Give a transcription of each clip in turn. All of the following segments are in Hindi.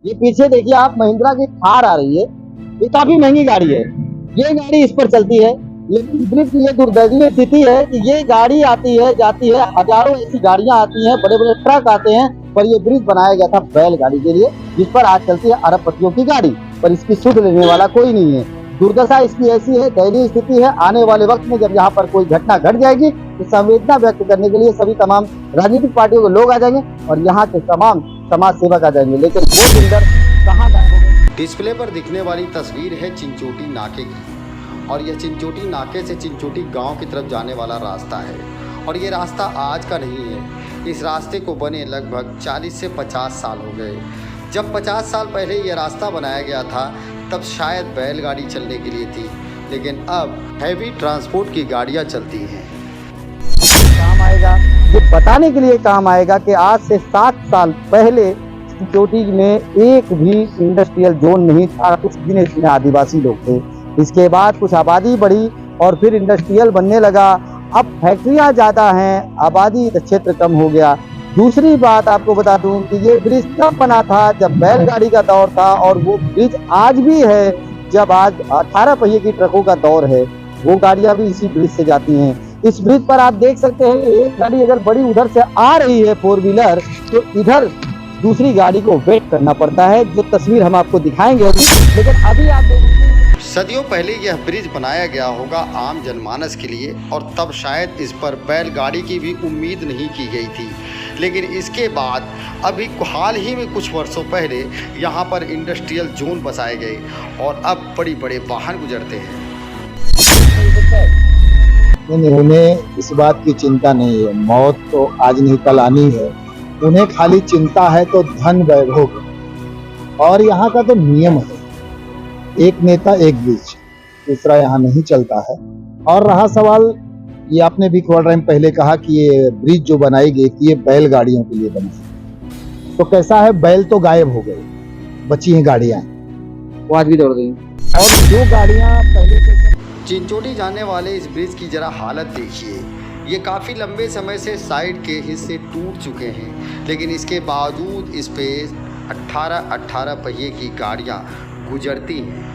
ये पीछे देखिए आप, महिंद्रा की थार आ रही है, ये काफी महंगी गाड़ी है, ये गाड़ी इस पर चलती है। लेकिन ब्रिज की ये दुर्दैवीय स्थिति है कि ये गाड़ी आती है जाती है, हजारों ऐसी गाड़ियां आती हैं, बड़े बड़े ट्रक आते हैं, पर ये ब्रिज बनाया गया था बैलगाड़ी के लिए, जिस पर आज चलती है अरबपतियों की गाड़ी, पर इसकी सुध लेने वाला कोई नहीं है। दुर्दशा इसकी ऐसी है, दयनीय स्थिति है। आने वाले वक्त में जब यहाँ पर कोई घटना घट जाएगी तो संवेदना व्यक्त करने के लिए सभी तमाम राजनीतिक पार्टियों के लोग आ जाएंगे और यहाँ के तमाम समाज सेवक आ जाएंगे, लेकिन वो बिल्डर कहाँ गायब हो गए। डिस्प्ले पर दिखने वाली तस्वीर है चिंचोटी नाके की, और यह चिंचोटी नाके से चिंचोटी गांव की तरफ जाने वाला रास्ता है। और ये रास्ता आज का नहीं है, इस रास्ते को बने लगभग 40 से 50 साल हो गए। जब 50 साल पहले ये रास्ता बनाया गया था तब शायद बैलगाड़ी चलने के लिए थी, लेकिन अब हैवी ट्रांसपोर्ट की गाड़ियाँ चलती हैं। काम आएगा, ये बताने के लिए काम आएगा कि आज से 7 साल पहले चिंचोटी में एक भी इंडस्ट्रियल जोन नहीं था, कुछ गिने चुने आदिवासी लोग थे। इसके बाद कुछ आबादी बढ़ी और फिर इंडस्ट्रियल बनने लगा। अब फैक्ट्रियां ज़्यादा हैं, आबादी क्षेत्र कम हो गया। दूसरी बात आपको बता दूं कि ये ब्रिज तब बना था जब बैलगाड़ी का दौर था, और वो ब्रिज आज भी है जब आज 18 पहिए की ट्रकों का दौर है, वो गाड़ियां भी इसी ब्रिज से जाती हैं। इस ब्रिज पर आप देख सकते हैं एक गाड़ी अगर बड़ी उधर से आ रही है 4 व्हीलर, तो इधर दूसरी गाड़ी को वेट करना पड़ता है, जो तस्वीर हम आपको दिखाएंगे अभी। लेकिन अभी आप देखिए, सदियों पहले यह ब्रिज बनाया गया होगा आम जनमानस के लिए, और तब शायद इस पर बैलगाड़ी की भी उम्मीद नहीं की गई थी। लेकिन इसके बाद अभी हाल ही में कुछ वर्षों पहले यहाँ पर इंडस्ट्रियल जोन बसाए गए और अब बड़ी बड़े वाहन गुजरते हैं। उन्हें इस बात की चिंता नहीं है, मौत तो आज नहीं कल आनी है। उन्हें खाली चिंता है तो धन वैभव, और यहाँ का तो नियम है, एक नेता एक ब्रिज, दूसरा यहाँ नहीं चलता है। और रहा सवाल, ये आपने भी थोड़ा टाइम पहले कहा कि ये ब्रिज जो बनाई गई थी ये बैलगाड़ियों के लिए बनी, तो कैसा है, बैल तो गायब हो गए, बची हैं गाड़ियां, वो आज भी दौड़ गई। और जो गाड़ियां पहले से चिंचोटी जाने वाले इस ब्रिज की जरा हालत देखिए, ये काफ़ी लंबे समय से साइड के हिस्से टूट चुके हैं, लेकिन इसके बावजूद इस पे 18 पहिए की गाड़ियाँ गुजरती हैं।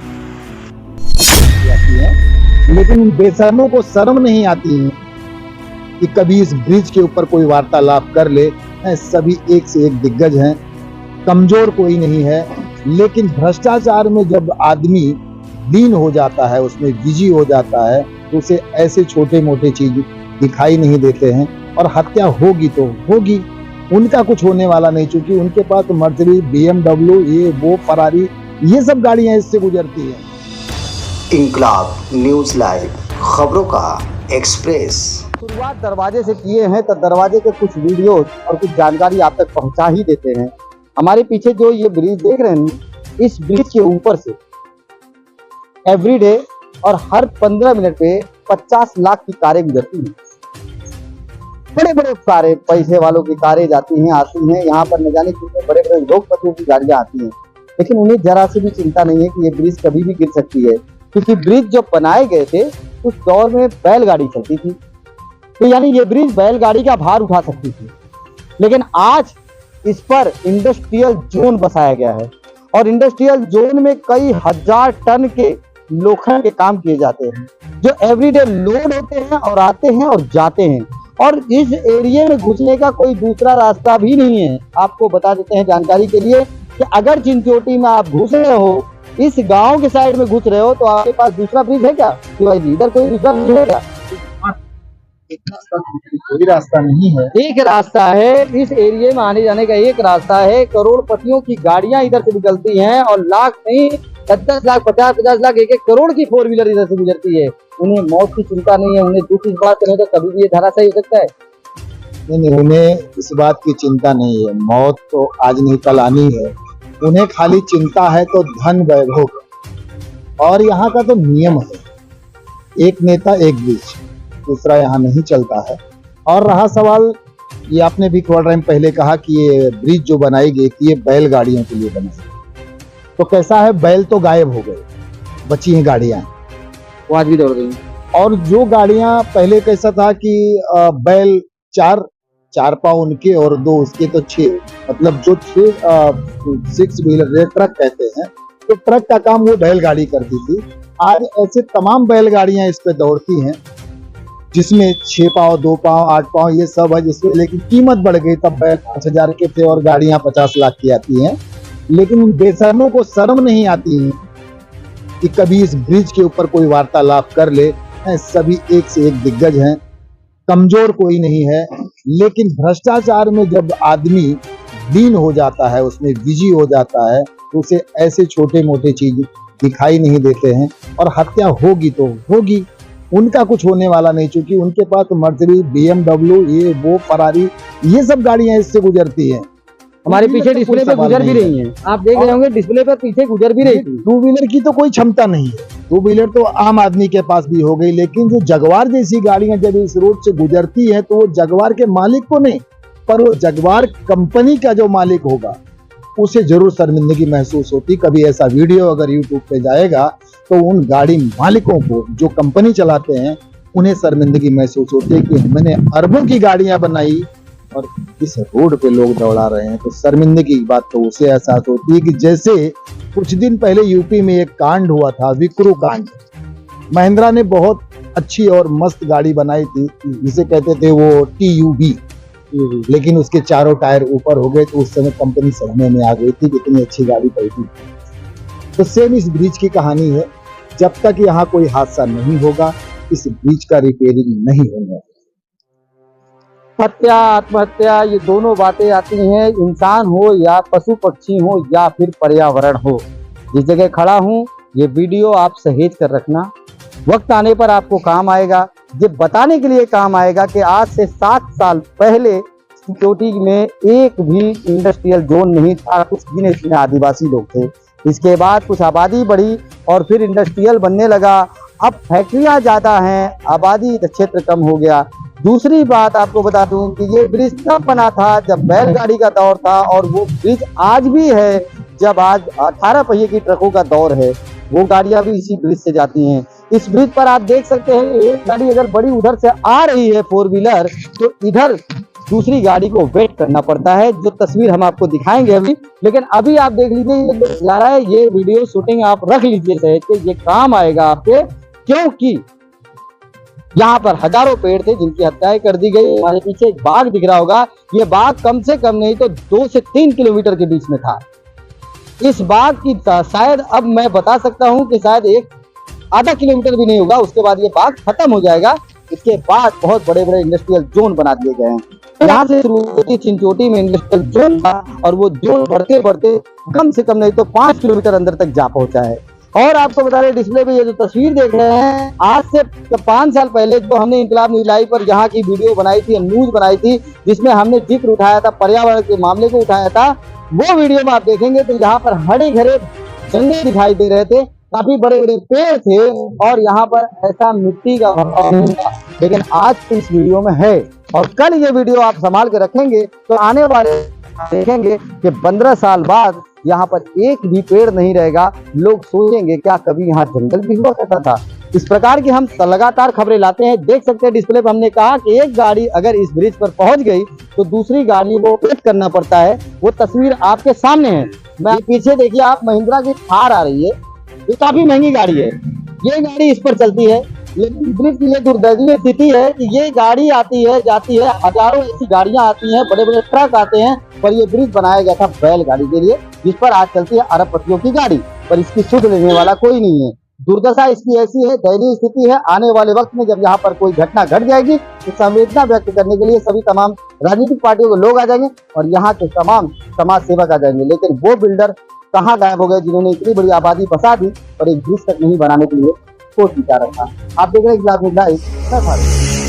लेकिन उन बेशर्मों को शर्म नहीं आती है कि कभी इस ब्रिज के ऊपर कोई वार्तालाप कर ले। सभी एक से एक दिग्गज हैं, कमजोर कोई नहीं है, लेकिन भ्रष्टाचार में जब आदमी लीन हो जाता है, उसमें बिजी हो जाता है, तो उसे ऐसे छोटे मोटे चीज दिखाई नहीं देते हैं। और हत्या होगी तो होगी, उनका कुछ होने वाला नहीं, क्योंकि उनके पास मर्सिडीज, BMW, ये वो फरारी, ये सब गाड़ियां इससे गुजरती हैं। इंकलाब न्यूज़ लाइव, खबरों का एक्सप्रेस। शुरुआत दरवाजे से किए हैं तो दरवाजे के कुछ वीडियो और कुछ जानकारी आप तक पहुंचा ही देते हैं। हमारे पीछे जो ये ब्रिज देख रहे हैं, इस ब्रिज के ऊपर से एवरीडे और हर 15 मिनट पे 50 लाख की कारें गुजरती हैं। बड़े बड़े कारें, पैसे वालों की कारें जाती हैं आती हैं, यहाँ पर न जाने कितने बड़े बड़े लोकपतियों की गाड़ियां आती हैं, लेकिन उन्हें जरा से भी चिंता नहीं है कि ये ब्रिज कभी भी गिर सकती है, क्योंकि ब्रिज जब बनाए गए थे उस दौर में बैलगाड़ी चलती थी, तो यानी ये ब्रिज बैलगाड़ी का भार उठा सकती थी। लेकिन आज इस पर इंडस्ट्रियल जोन बसाया गया है, और इंडस्ट्रियल जोन में कई हजार टन के लोखंड के काम किए जाते हैं, जो एवरीडे लोड होते हैं और आते हैं और जाते हैं, और इस एरिया में घुसने का कोई दूसरा रास्ता भी नहीं है। आपको बता देते हैं जानकारी के लिए कि अगर चिंचोटी में आप घुस रहे हो, इस गांव के साइड में घुस रहे हो, तो आपके पास दूसरा ब्रिज है क्या? इधर कोई दूसरा ब्रिज है क्या? कोई रास्ता नहीं है, एक रास्ता है, इस एरिया में आने जाने का एक रास्ता है। करोड़पतियों की गाड़ियां इधर से निकलती हैं, और लाख नहीं 10-10 लाख, 50-50 लाख, 1-1 करोड़ की 4 व्हीलर इधर से गुजरती है। उन्हें मौत की चिंता नहीं है, उन्हें दुख इस बात का नहीं, तो कभी भी ये धराशायी हो सकता है। नहीं, उन्हें इस बात की चिंता नहीं है, मौत तो आज नहीं कल आनी है। उन्हें खाली चिंता है तो धन वैभव, और यहाँ का तो नियम है, एक नेता एक ब्रिज, दूसरा यहाँ नहीं चलता है। और रहा सवाल, ये आपने भी थोड़ा टाइम पहले कहा कि ये ब्रिज जो बनाई गई थी ये बैलगाड़ियों के लिए बनी, तो कैसा है, बैल तो गायब हो गए, बची हैं गाड़ियां, वो आज भी दौड़ गई। और जो गाड़ियां पहले कैसा था कि बैल 4 4 पाँव उनके और 2 उसके, तो 6, मतलब जो 6 व्हीलर ट्रक कहते हैं, तो ट्रक का काम वो बैलगाड़ी करती थी। आज ऐसे तमाम बैलगाड़ियां इस पे दौड़ती हैं, जिसमें 6 पाँव, 2 पाँव, 8 पाँव ये सब है जिसमें, लेकिन कीमत बढ़ गई। तब बैल 5,000 के थे और गाड़ियां 50 लाख की आती हैं। लेकिन उन बेशर्मों को शर्म नहीं आती है कि कभी इस ब्रिज के ऊपर कोई वार्तालाप कर ले। सभी एक से एक दिग्गज हैं, कमजोर कोई नहीं है। लेकिन भ्रष्टाचार में जब आदमी लीन हो जाता है, उसमें बिजी हो जाता है, तो उसे ऐसे छोटे मोटे चीज दिखाई नहीं देते हैं। और हत्या होगी तो होगी, उनका कुछ होने वाला नहीं, क्योंकि उनके पास मर्सिडीज, BMW, ये वो फरारी, ये सब गाड़ियां इससे गुजरती हैं। हमारे पीछे डिस्प्ले पे गुजर भी रही हैं, आप देख रहे होंगे डिस्प्ले पर पीछे गुजर भी रही थी। 2 व्हीलर की तो कोई क्षमता नहीं है, 2 व्हीलर तो आम आदमी के पास भी हो गई। लेकिन जो जगवार जैसी गाड़ियां जब इस रोड से गुजरती हैं, तो वो जगवार के मालिक को नहीं, पर वो जगवार कंपनी का जो मालिक होगा उसे जरूर शर्मिंदगी महसूस होती। कभी ऐसा वीडियो अगर यूट्यूब पे जाएगा तो उन गाड़ी मालिकों को, जो कंपनी चलाते हैं, उन्हें शर्मिंदगी महसूस होती है कि हमने अरबों की गाड़ियां बनाई और इस रोड पे लोग दौड़ा रहे हैं। तो शर्मिंदगी की बात तो उसे एहसास होती है कि जैसे कुछ दिन पहले यूपी में एक कांड हुआ था, विक्रू कांड। महिंद्रा ने बहुत अच्छी और मस्त गाड़ी बनाई थी, जिसे कहते थे वो TUV, लेकिन उसके चारों टायर ऊपर हो गए। तो उस समय कंपनी सदमे में आ गई थी, कितनी अच्छी गाड़ी पड़ी थी। तो सेम इस ब्रिज की कहानी है। जब तक यहाँ कोई हादसा नहीं होगा, इस ब्रिज का रिपेयरिंग नहीं होगा। हत्या, आत्महत्या, ये दोनों बातें आती हैं, इंसान हो या पशु पक्षी हो या फिर पर्यावरण हो। जिस जगह खड़ा हूँ, ये वीडियो आप सहेज कर रखना, वक्त आने पर आपको काम आएगा। ये बताने के लिए काम आएगा कि आज से 7 साल पहले चिंचोटी में एक भी इंडस्ट्रियल जोन नहीं था, कुछ गिने चुने आदिवासी लोग थे। इसके बाद कुछ आबादी बढ़ी और फिर इंडस्ट्रियल बनने लगा। अब फैक्ट्रियां ज्यादा हैं, आबादी क्षेत्र कम हो गया। दूसरी बात आपको बता दूं कि ये ब्रिज तब बना था जब बैलगाड़ी का दौर था, और वो ब्रिज आज भी है जब आज 18 पहिए की ट्रकों का दौर है। वो गाड़ियां भी इसी ब्रिज से जाती हैं। इस ब्रिज पर आप देख सकते हैं, एक गाड़ी अगर बड़ी उधर से आ रही है 4 व्हीलर, तो इधर दूसरी गाड़ी को वेट करना पड़ता है, जो तस्वीर हम आपको दिखाएंगे अभी। लेकिन अभी आप देख लीजिए, ये जा रहा है, ये वीडियो शूटिंग आप रख लीजिए सहेज के, ये काम आएगा आपके, क्योंकि यहाँ पर हजारों पेड़ थे जिनकी हत्याएं कर दी गई। हमारे पीछे एक बाग दिख रहा होगा, ये बाग कम से कम नहीं तो 2 से 3 किलोमीटर के बीच में था। इस बाग की शायद अब मैं बता सकता हूँ कि शायद एक आधा किलोमीटर भी नहीं होगा, उसके बाद ये बाग खत्म हो जाएगा। इसके बाद बहुत बड़े बड़े इंडस्ट्रियल जोन बना दिए गए हैं। यहाँ से शुरू चिंचोटी में इंडस्ट्रियल जोन था, और वो जोन बढ़ते बढ़ते कम से कम नहीं तो 5 किलोमीटर अंदर तक जा पहुंचा है। और आपको बता रहे, डिस्प्ले पे ये जो तस्वीर देख रहे हैं, आज से 5 साल पहले जो हमने इनकलाब न्यूज लाइव पर यहाँ की वीडियो बनाई थी, न्यूज बनाई थी, जिसमें हमने जिक्र उठाया था, पर्यावरण के मामले को उठाया था, वो वीडियो में आप देखेंगे तो यहाँ पर हरे भरे जंगल दिखाई दे रहे थे, काफी बड़े बड़े पेड़ थे, और यहाँ पर ऐसा मिट्टी का भरपूर नहीं था। लेकिन आज इस वीडियो में है, और कल ये वीडियो आप संभाल के रखेंगे तो आने वाले देखेंगे कि 15 साल बाद यहाँ पर एक भी पेड़ नहीं रहेगा। लोग सोचेंगे क्या कभी यहाँ जंगल भी हुआ करता था। इस प्रकार की हम लगातार खबरें लाते हैं। देख सकते हैं डिस्प्ले पर हमने कहा कि एक गाड़ी अगर इस ब्रिज पर पहुंच गई तो दूसरी गाड़ी को वेट करना पड़ता है। वो तस्वीर आपके सामने है। मैं पीछे देखिए आप, महिंद्रा की थार आ रही है, ये काफी महंगी गाड़ी है, ये गाड़ी इस पर चलती है। लेकिन ब्रिज की ये दुर्दैवीय स्थिति है कि ये गाड़ी आती है जाती है, हजारों ऐसी गाड़ियां आती हैं, बड़े बड़े ट्रक आते हैं, पर ये ब्रिज बनाया गया था बैलगाड़ी के लिए, जिस पर आज चलती है अरबपतियों की गाड़ी, पर इसकी सुध लेने वाला कोई नहीं है। दुर्दशा इसकी ऐसी है, दयनीय स्थिति है। आने वाले वक्त में जब यहाँ पर कोई घटना घट जाएगी तो संवेदना व्यक्त करने के लिए सभी तमाम राजनीतिक पार्टियों के लोग आ जाएंगे और यहाँ के तमाम समाज सेवक आ जाएंगे। लेकिन वो बिल्डर कहाँ गायब हो गए जिन्होंने इतनी बड़ी आबादी बसा दी और एक ब्रिज तक नहीं बनाने के लिए सोच विचार रखा। आप देख रहे हैं इनकलाब न्यूज़ लाइव।